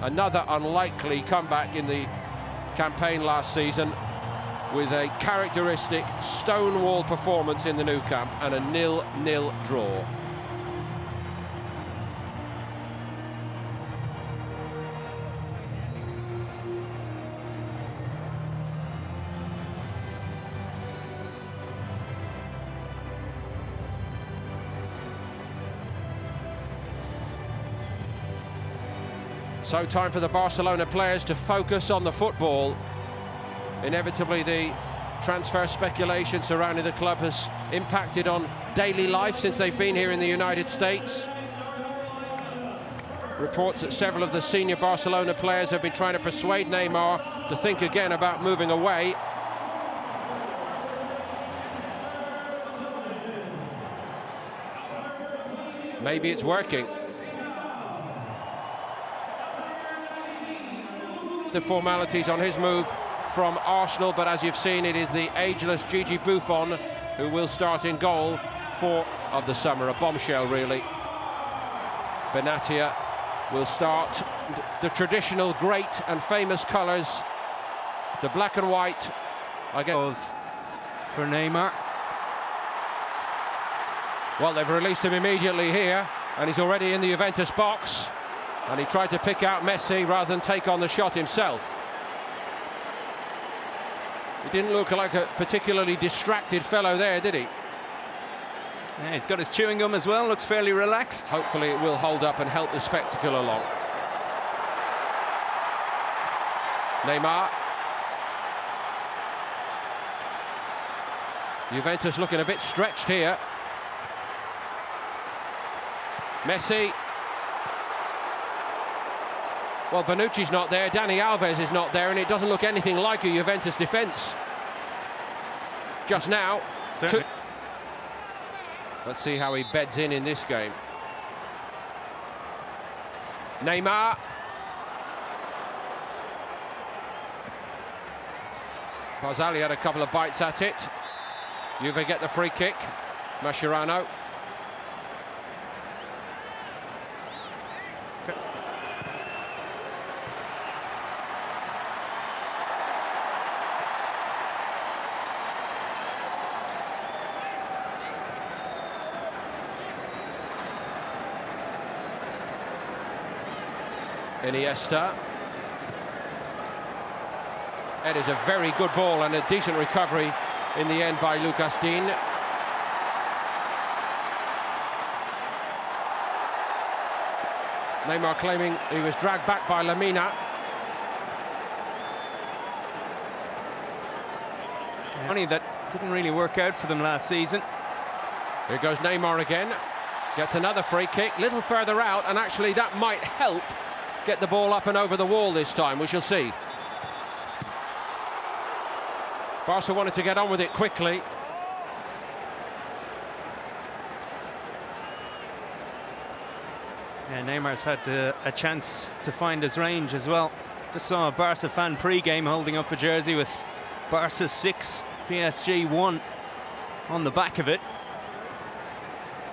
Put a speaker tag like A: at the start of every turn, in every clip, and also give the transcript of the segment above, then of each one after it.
A: Another unlikely comeback in the campaign last season, with a characteristic stonewall performance in the Nou Camp and a 0-0 draw. So time for the Barcelona players to focus on the football. Inevitably, the transfer speculation surrounding the club has impacted on daily life since they've been here in the United States. Reports that several of the senior Barcelona players have been trying to persuade Neymar to think again about moving away. Maybe it's working. The formalities on his move from Arsenal, but as you've seen, it is the ageless Gigi Buffon who will start in goal for of the summer. A bombshell, really. Benatia will start. The traditional great and famous colours, the black and white. I guess
B: for Neymar.
A: Well, they've released him immediately here, and he's already in the Juventus box. And he tried to pick out Messi rather than take on the shot himself. He didn't look like a particularly distracted fellow there, did he?
B: Yeah, he's got his chewing gum as well, looks fairly relaxed.
A: Hopefully it will hold up and help the spectacle along. Neymar. Juventus looking a bit stretched here. Messi. Well, Bonucci's not there, Dani Alves is not there, and it doesn't look anything like a Juventus defence just now. Let's see how he beds in this game. Neymar. Barzagli had a couple of bites at it. Juve get the free kick. Mascherano. Iniesta. It is a very good ball and a decent recovery in the end by Lucas Digne. Neymar claiming he was dragged back by Lamina.
B: Money that didn't really work out for them last season.
A: Here goes Neymar again. Gets another free kick, little further out, and actually that might help get the ball up and over the wall this time. We shall see. Barca wanted to get on with it quickly.
B: Yeah, Neymar's had a chance to find his range as well. Just saw a Barca fan pre-game holding up a jersey with Barca 6, PSG 1 on the back of it.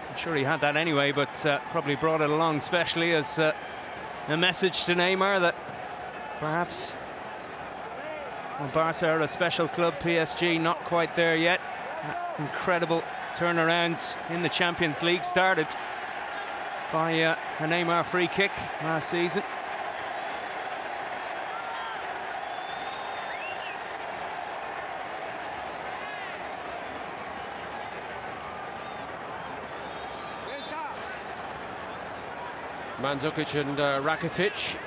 B: I'm sure he had that anyway, but probably brought it along specially as a message to Neymar that perhaps, well, Barca are a special club, PSG not quite there yet. That incredible turnaround in the Champions League started by a Neymar free kick last season.
A: Mandzukic and Rakitic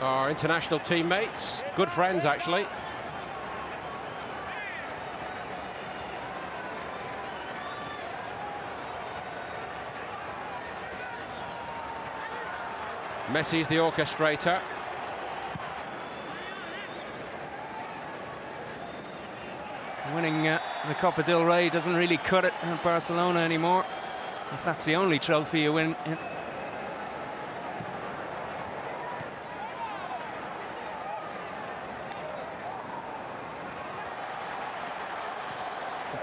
A: are international teammates, good friends actually. Messi is the orchestrator.
B: Winning the Copa del Rey doesn't really cut it at Barcelona anymore, if that's the only trophy you win.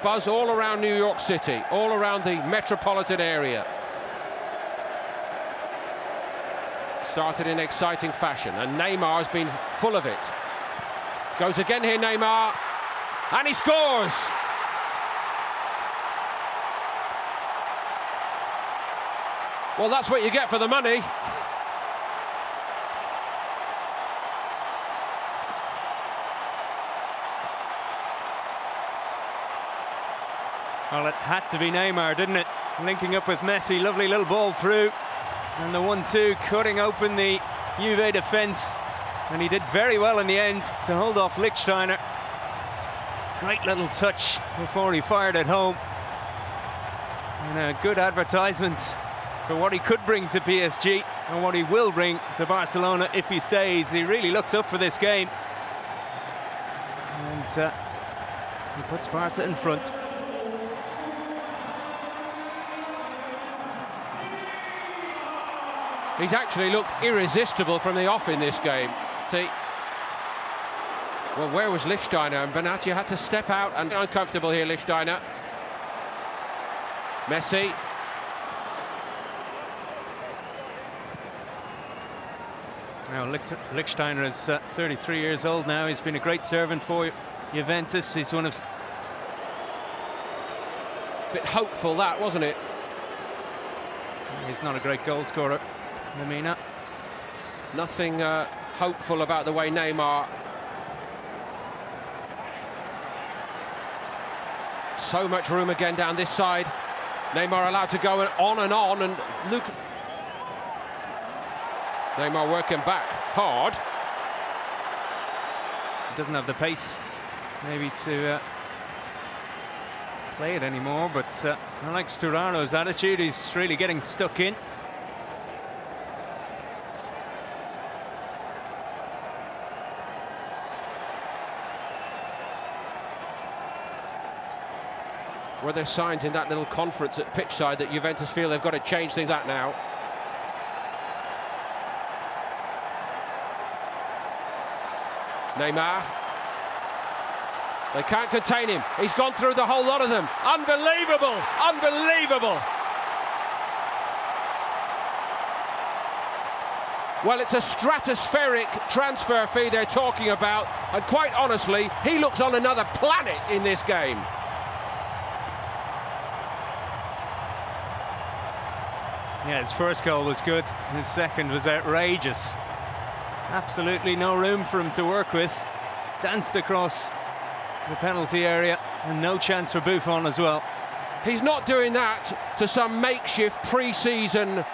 A: Buzz all around New York City, all around the metropolitan area. Started in exciting fashion, and Neymar's been full of it. Goes again here, Neymar, and he scores! Well, that's what you get for the money.
B: Well, it had to be Neymar, didn't it? Linking up with Messi, lovely little ball through. And the 1-2 cutting open the Juve defence. And he did very well in the end to hold off Lichtsteiner. Great little touch before he fired it home. And a good advertisement for what he could bring to PSG and what he will bring to Barcelona if he stays. He really looks up for this game. And he puts Barca in front.
A: He's actually looked irresistible from the off in this game. See, well, where was Lichtsteiner? And Benatia had to step out, and uncomfortable here, Lichtsteiner. Messi.
B: Now, Lichtsteiner is 33 years old now. He's been a great servant for Juventus. He's one of...
A: Bit hopeful that, wasn't it?
B: He's not a great goal scorer, Lemina.
A: Nothing hopeful about the way Neymar. So much room again down this side. Neymar allowed to go on, and Luke. Neymar working back hard.
B: He doesn't have the pace, maybe, to play it anymore, but I like Sturano's attitude. He's really getting stuck in.
A: Were there signs in that little conference at pitch side that Juventus feel they've got to change things up now? Neymar. They can't contain him. He's gone through the whole lot of them. Unbelievable! Unbelievable! Well, it's a stratospheric transfer fee they're talking about, and quite honestly, he looks on another planet in this game.
B: Yeah, his first goal was good. His second was outrageous. Absolutely no room for him to work with. Danced across the penalty area, and no chance for Buffon as well.
A: He's not doing that to some makeshift pre-season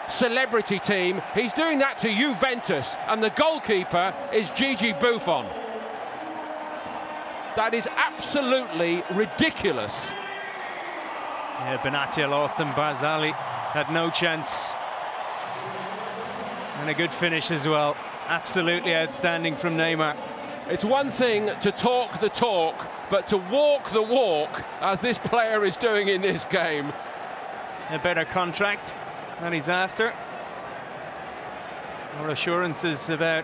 A: celebrity team. He's doing that to Juventus, and the goalkeeper is Gigi Buffon. That is absolutely ridiculous.
B: Yeah, Benatia lost him. Barzali had no chance. And a good finish as well. Absolutely outstanding from Neymar.
A: It's one thing to talk the talk, but to walk the walk, as this player is doing in this game.
B: A better contract than he's after. More assurances about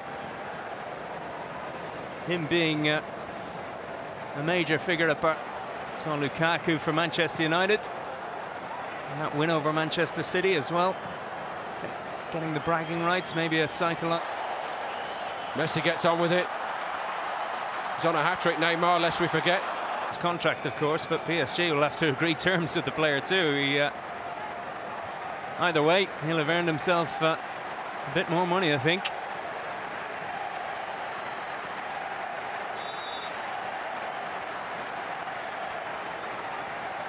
B: him being a major figure at Saw Lukaku for Manchester United. And that win over Manchester City as well. Getting the bragging rights, maybe a cycle up.
A: Messi gets on with it. He's on a hat-trick, Neymar, lest we forget.
B: His contract, of course, but PSG will have to agree terms with the player too. Either way, he'll have earned himself a bit more money, I think.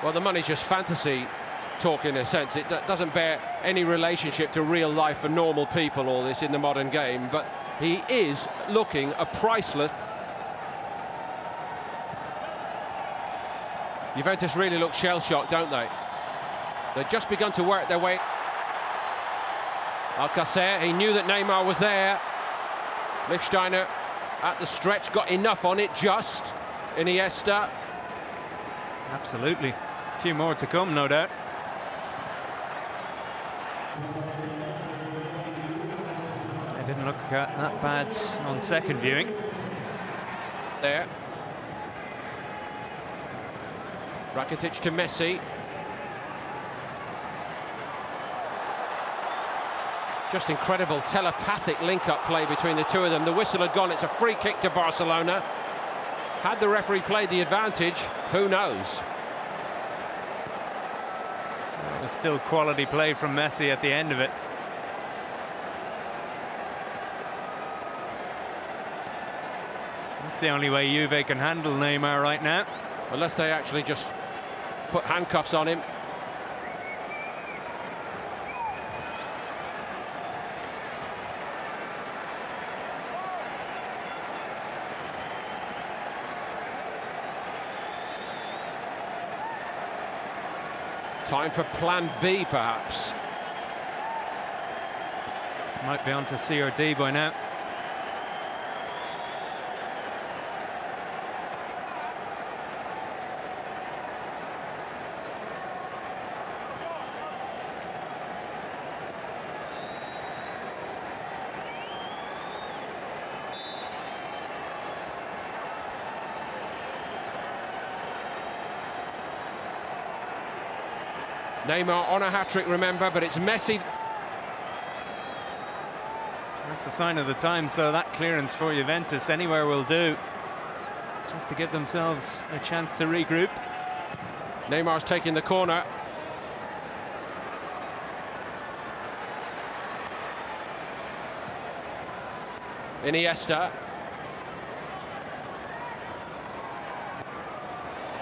A: Well, the money's just fantasy talk in a sense. It doesn't bear any relationship to real life and normal people, all this in the modern game, but he is looking a priceless. Juventus really look shell-shocked, don't they? They've just begun to work their way. Alcacer, he knew that Neymar was there. Lichtsteiner at the stretch, got enough on it just. Iniesta.
B: Absolutely. A few more to come, no doubt. It didn't look that bad on second viewing.
A: There. Rakitic to Messi. Just incredible telepathic link-up play between the two of them. The whistle had gone. It's a free kick to Barcelona. Had the referee played the advantage, who knows?
B: It was still quality play from Messi at the end of it. That's the only way Juve can handle Neymar right now.
A: Unless they actually just put handcuffs on him. Time for plan B, perhaps.
B: Might be on to C or D by now.
A: Neymar on a hat-trick, remember, but it's Messi.
B: That's a sign of the times, though. That clearance for Juventus anywhere will do, just to give themselves a chance to regroup.
A: Neymar's taking the corner. Iniesta.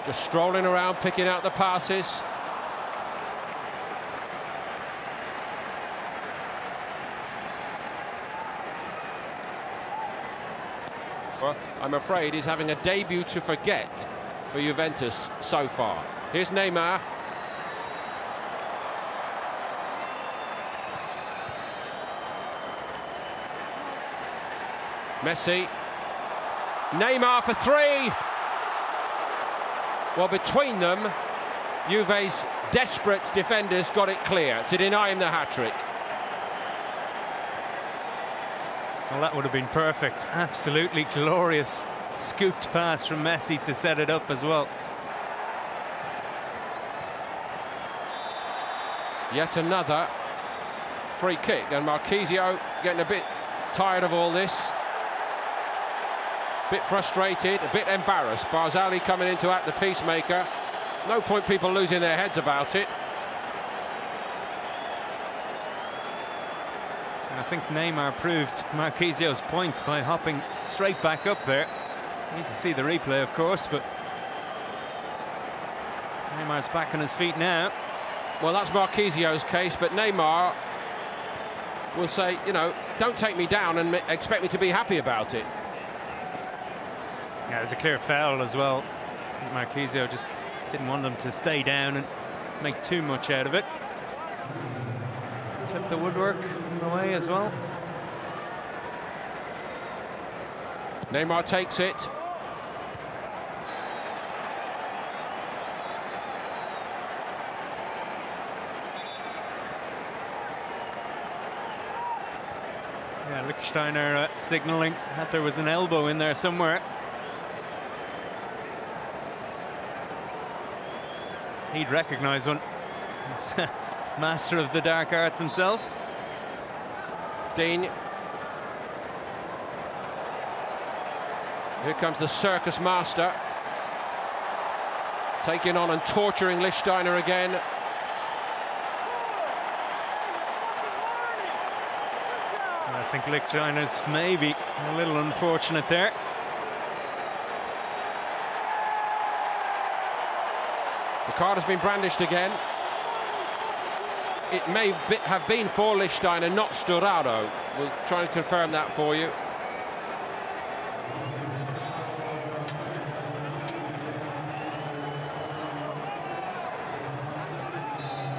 A: Just strolling around, picking out the passes. Well, I'm afraid he's having a debut to forget for Juventus so far. Here's Neymar. Messi. Neymar for three. Well, between them, Juve's desperate defenders got it clear to deny him the hat-trick.
B: Well, that would have been perfect. Absolutely glorious scooped pass from Messi to set it up as well.
A: Yet another free kick, and Marquisio getting a bit tired of all this. Bit frustrated, a bit embarrassed. Barzali coming in to act the peacemaker. No point people losing their heads about it.
B: I think Neymar proved Marquisio's point by hopping straight back up there. Need to see the replay, of course, but Neymar's back on his feet now.
A: Well, that's Marquisio's case, but Neymar will say, you know, don't take me down and expect me to be happy about it.
B: Yeah, it was a clear foul as well. Marquisio just didn't want them to stay down and make too much out of it. Flip the woodwork in the way as well.
A: Neymar takes it.
B: Yeah, Lichtsteiner signalling that there was an elbow in there somewhere. He'd recognise one. He's master of the dark arts himself.
A: Dean. Here comes the circus master. Taking on and torturing Lichtsteiner again.
B: I think Lichtsteiner's maybe a little unfortunate there.
A: The card has been brandished again. It may have been for Lichtsteiner, not Sturaro. We'll try and confirm that for you.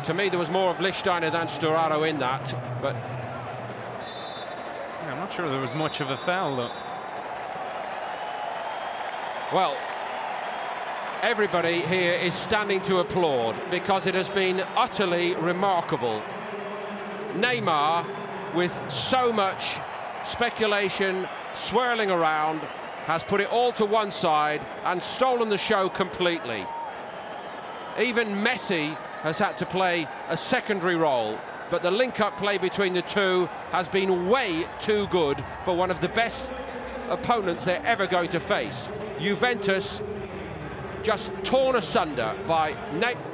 A: To me, there was more of Lichtsteiner than Sturaro in that, but
B: I'm not sure there was much of a foul, though.
A: Well, everybody here is standing to applaud because it has been utterly remarkable. Neymar, with so much speculation swirling around, has put it all to one side and stolen the show completely. Even Messi has had to play a secondary role but the link-up play between the two has been way too good for one of the best opponents they're ever going to face. Juventus just torn asunder by Neymar.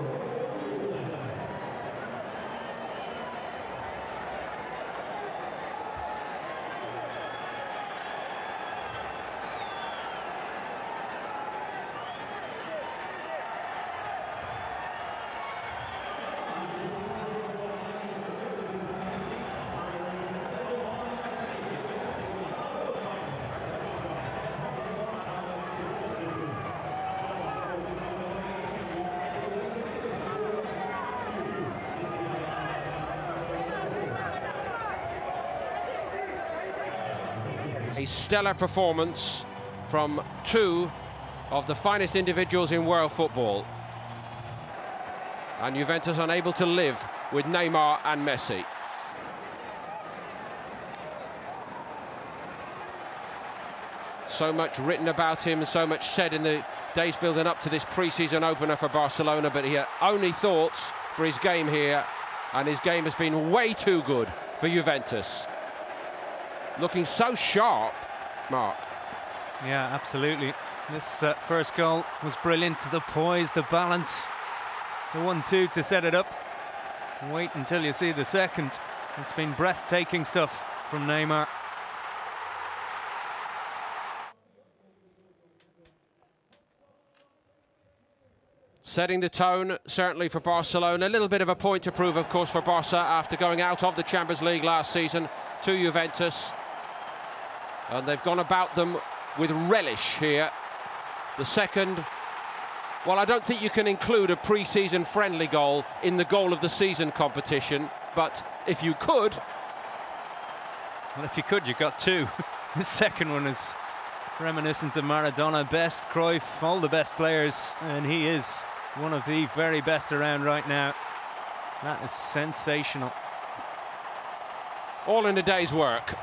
A: A stellar performance from two of the finest individuals in world football. And Juventus unable to live with Neymar and Messi. So much written about him, so much said in the days building up to this pre-season opener for Barcelona, but he had only thoughts for his game here, and his game has been way too good for Juventus. Looking so sharp, Mark.
B: Yeah, absolutely. This first goal was brilliant. The poise, the balance, the 1-2 to set it up. Wait until you see the second. It's been breathtaking stuff from Neymar.
A: Setting the tone, certainly for Barcelona. A little bit of a point to prove, of course, for Barca after going out of the Champions League last season to Juventus. And they've gone about them with relish here. The second, well, I don't think you can include a pre-season friendly goal in the goal of the season competition, but if you could...
B: Well, if you could, you got two. The second one is reminiscent of Maradona, best, Cruyff, all the best players, and he is one of the very best around right now. That is sensational.
A: All in a day's work.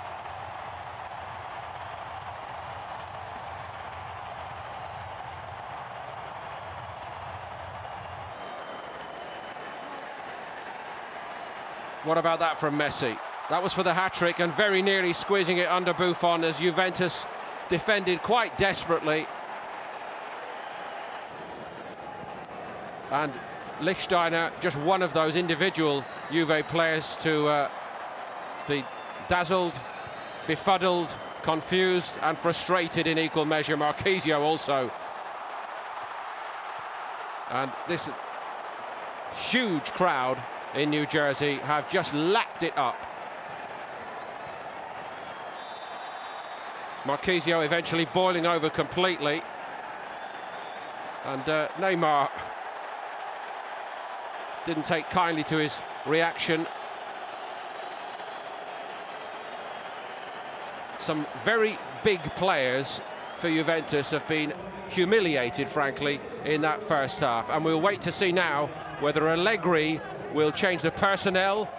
A: What about that from Messi? That was for the hat-trick and very nearly squeezing it under Buffon as Juventus defended quite desperately. And Lichtsteiner, just one of those individual Juve players to be dazzled, befuddled, confused and frustrated in equal measure. Marchisio also. And this huge crowd in New Jersey have just lapped it up. Marchisio eventually boiling over completely. And Neymar didn't take kindly to his reaction. Some very big players for Juventus have been humiliated, frankly, in that first half. And we'll wait to see now whether Allegri will change the personnel